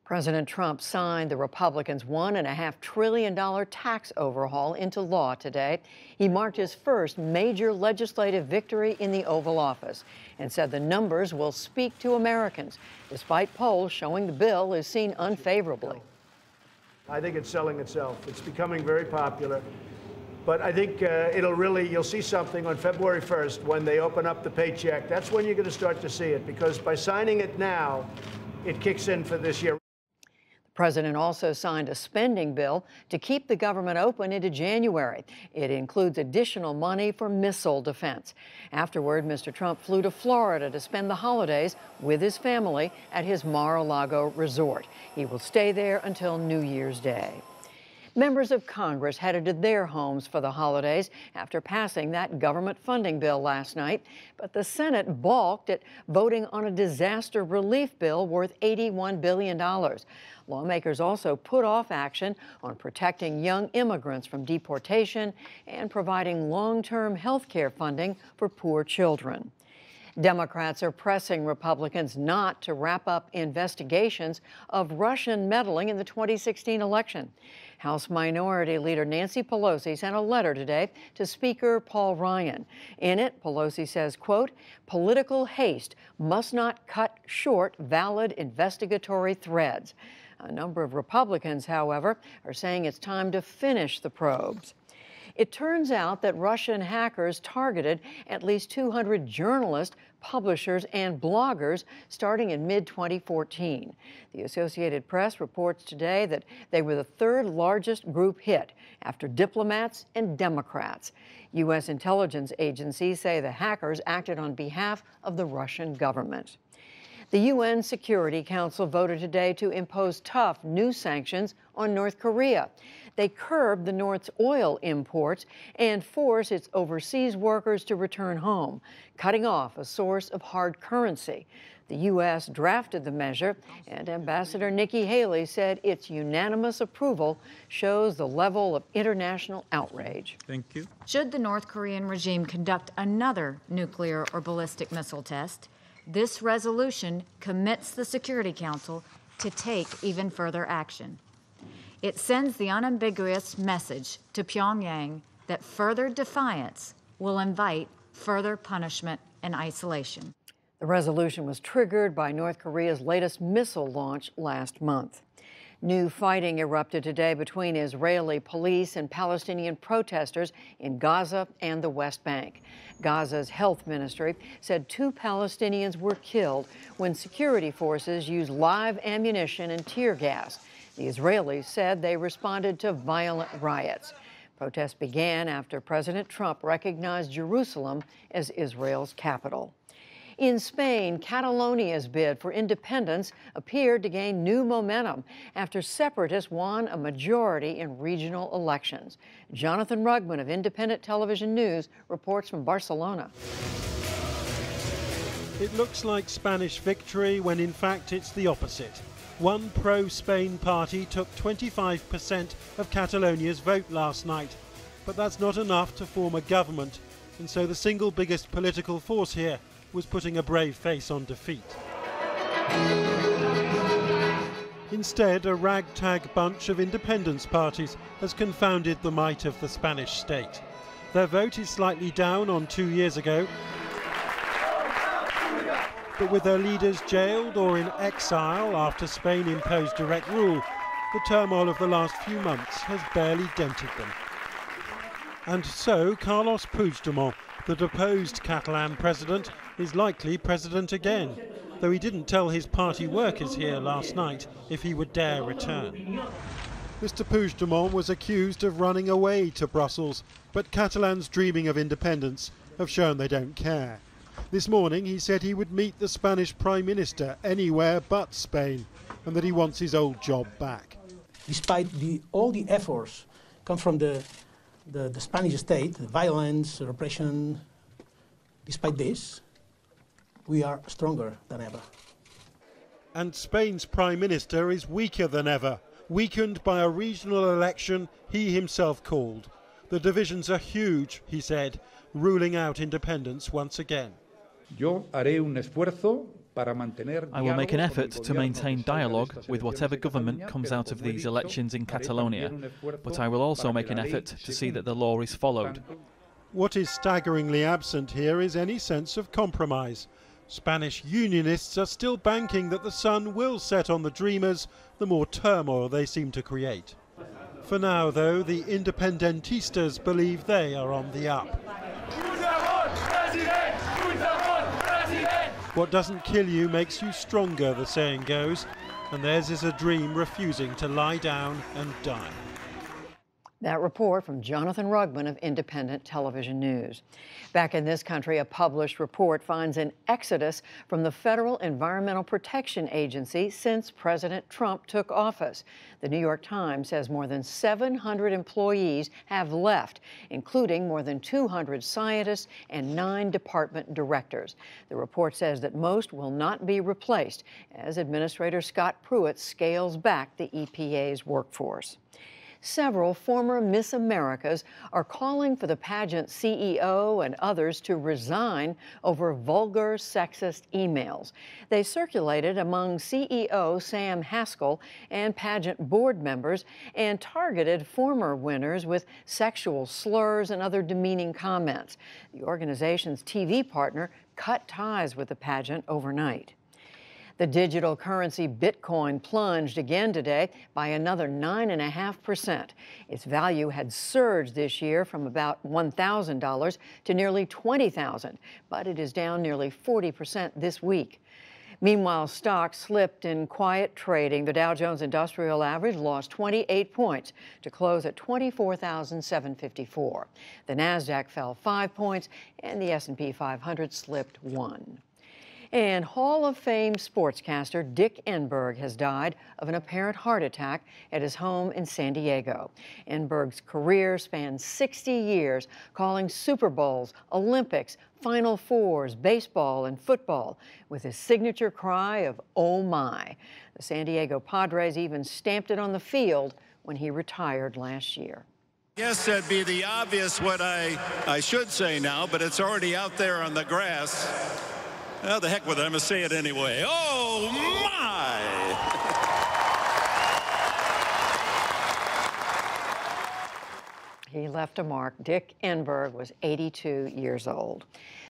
President Trump signed the Republicans' $1.5 trillion tax overhaul into law today. He marked his first major legislative victory in the Oval Office and said the numbers will speak to Americans, despite polls showing the bill is seen unfavorably. I think it's selling itself. It's becoming very popular. But I think you'll see something on February 1st when they open up the paycheck. That's when you're going to start to see it, because by signing it now, it kicks in for this year. The president also signed a spending bill to keep the government open into January. It includes additional money for missile defense. Afterward, Mr. Trump flew to Florida to spend the holidays with his family at his Mar-a-Lago resort. He will stay there until New Year's Day. Members of Congress headed to their homes for the holidays after passing that government funding bill last night. But the Senate balked at voting on a disaster relief bill worth $81 billion. Lawmakers also put off action on protecting young immigrants from deportation and providing long-term health care funding for poor children. Democrats are pressing Republicans not to wrap up investigations of Russian meddling in the 2016 election. House Minority Leader Nancy Pelosi sent a letter today to Speaker Paul Ryan. In it, Pelosi says, quote, "Political haste must not cut short valid investigatory threads." A number of Republicans, however, are saying it's time to finish the probes. It turns out that Russian hackers targeted at least 200 journalists, publishers, and bloggers starting in mid-2014. The Associated Press reports today that they were the third largest group hit after diplomats and Democrats. U.S. intelligence agencies say the hackers acted on behalf of the Russian government. The UN Security Council voted today to impose tough new sanctions on North Korea. They curb the North's oil imports and force its overseas workers to return home, cutting off a source of hard currency. The U.S. drafted the measure, and Ambassador Nikki Haley said its unanimous approval shows the level of international outrage. Thank you. Should the North Korean regime conduct another nuclear or ballistic missile test, this resolution commits the Security Council to take even further action. It sends the unambiguous message to Pyongyang that further defiance will invite further punishment and isolation. The resolution was triggered by North Korea's latest missile launch last month. New fighting erupted today between Israeli police and Palestinian protesters in Gaza and the West Bank. Gaza's health ministry said 2 Palestinians were killed when security forces used live ammunition and tear gas. The Israelis said they responded to violent riots. Protests began after President Trump recognized Jerusalem as Israel's capital. In Spain, Catalonia's bid for independence appeared to gain new momentum after separatists won a majority in regional elections. Jonathan Rugman of Independent Television News reports from Barcelona. It looks like Spanish victory when in fact it's the opposite. One pro-Spain party took 25% of Catalonia's vote last night, but that's not enough to form a government, and so the single biggest political force here was putting a brave face on defeat. Instead, a ragtag bunch of independence parties has confounded the might of the Spanish state. Their vote is slightly down on 2 years ago, but with their leaders jailed or in exile after Spain imposed direct rule, the turmoil of the last few months has barely dented them. And so Carlos Puigdemont, the deposed Catalan president, is likely president again, though he didn't tell his party workers here last night if he would dare return. Mr. Puigdemont was accused of running away to Brussels, but Catalans dreaming of independence have shown they don't care. This morning he said he would meet the Spanish Prime Minister anywhere but Spain, and that he wants his old job back. Despite all the efforts come from the Spanish state, the violence, the repression, despite this, we are stronger than ever. And Spain's Prime Minister is weaker than ever, weakened by a regional election he himself called. The divisions are huge, he said, ruling out independence once again. Yo haré un esfuerzo I will make an effort to maintain dialogue with whatever government comes out of these elections in Catalonia, but I will also make an effort to see that the law is followed. What is staggeringly absent here is any sense of compromise. Spanish unionists are still banking that the sun will set on the Dreamers the more turmoil they seem to create. For now, though, the independentistas believe they are on the up. What doesn't kill you makes you stronger, the saying goes, and theirs is a dream refusing to lie down and die. That report from Jonathan Rugman of Independent Television News. Back in this country, a published report finds an exodus from the Federal Environmental Protection Agency since President Trump took office. The New York Times says more than 700 employees have left, including more than 200 scientists and 9 department directors. The report says that most will not be replaced as Administrator Scott Pruitt scales back the EPA's workforce. Several former Miss Americas are calling for the pageant CEO and others to resign over vulgar, sexist emails. They circulated among CEO Sam Haskell and pageant board members and targeted former winners with sexual slurs and other demeaning comments. The organization's TV partner cut ties with the pageant overnight. The digital currency Bitcoin plunged again today by another 9.5%. Its value had surged this year from about $1,000 to nearly $20,000, but it is down nearly 40% this week. Meanwhile, stocks slipped in quiet trading. The Dow Jones Industrial Average lost 28 points to close at 24,754. The Nasdaq fell 5 points, and the S&P 500 slipped 1. And Hall of Fame sportscaster Dick Enberg has died of an apparent heart attack at his home in San Diego. Enberg's career spanned 60 years, calling Super Bowls, Olympics, Final Fours, baseball, and football, with his signature cry of, "Oh my." The San Diego Padres even stamped it on the field when he retired last year. Yes, that'd be the obvious what I should say now, but it's already out there on the grass. Well, the heck with it, I'm going to say it anyway. Oh, my! He left a mark. Dick Enberg was 82 years old.